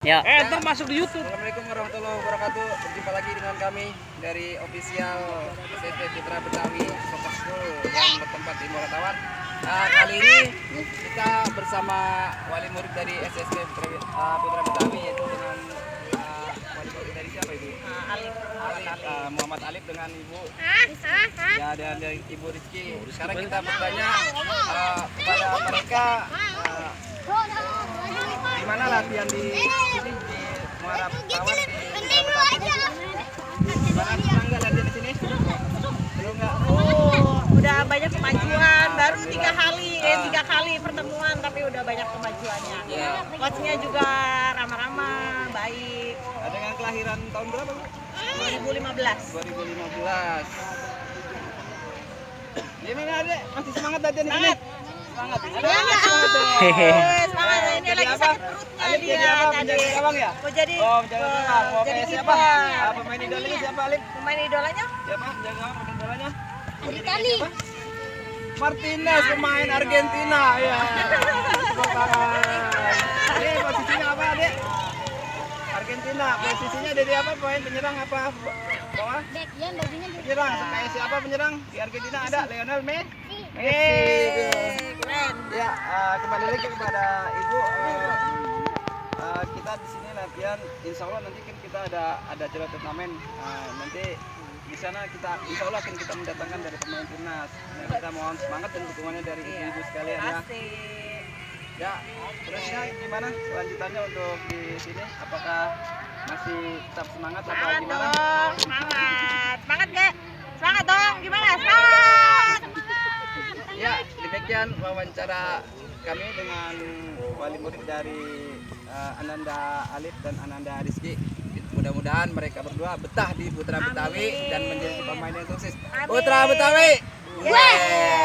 Ya. Ntar masuk di YouTube. Assalamualaikum warahmatullahi wabarakatuh. Berjumpa lagi dengan kami dari official SMP Putra Betawi Soccer School yang bertempat di Moratawan. Kali ini kita bersama wali murid dari SSB Putra Betawi, yaitu dengan wali murid dari siapa Ibu? Alif. Muhammad Alif dengan Ibu ya, dan dari Ibu Rizky. Sekarang kita bertanya kepada mereka di mana latihan di sini di Muara Betawi. Gimana, senang nggak latihan di sini? Belum nggak? Udah banyak kemajuan, baru 3 kali pertemuan tapi udah banyak kemajuannya. Ya. Coachnya juga ramah-ramah, baik. Dengan kelahiran tahun berapa, Bu? 2015. 2015. Gimana, Adek? Masih semangat latihan di sini? Semangat. Semangat, ini Jadi lagi apa? sakit perutnya Alif jadi dia apa? tadi. Menjaga gawang ya? Mau jadi Menjaga gawang. Mau jadi kayak siapa? kiper. Pemain idolanya siapa, Alif? Pemain idolanya? Siapa? Menjaga gawang, pemain idolanya? Adikali. Martinez, pemain Argentina. Ya. Tepuk tangan. Ini posisinya apa, Adek? Argentina. Posisinya jadi apa? Pemain penyerang apa? Bawah? Penyerang. Kayak siapa penyerang? Di Argentina ada Lionel Messi. Keren. Ya, kembali lagi kepada Ibu. Kita di sini latihan. Insya Allah nanti kan kita ada acara turnamen. Nanti di sana kita insya Allah akan kita mendatangkan dari pemain timnas. Nah, kita mohon semangat dan dukungannya dari ibu-ibu sekalian ya. Pasti. Ya, terusnya gimana selanjutannya untuk di sini? Apakah masih tetap semangat atau Semangat gimana? dong, semangat. Semangat gak? Semangat dong, gimana? Semangat. Ya, demikian wawancara kami dengan wali murid dari Ananda Alif dan Ananda Rizky. Mudah-mudahan mereka berdua betah di Putra Betawi dan menjadi pemain yang sukses. Amin. Putra Betawi. Yeay.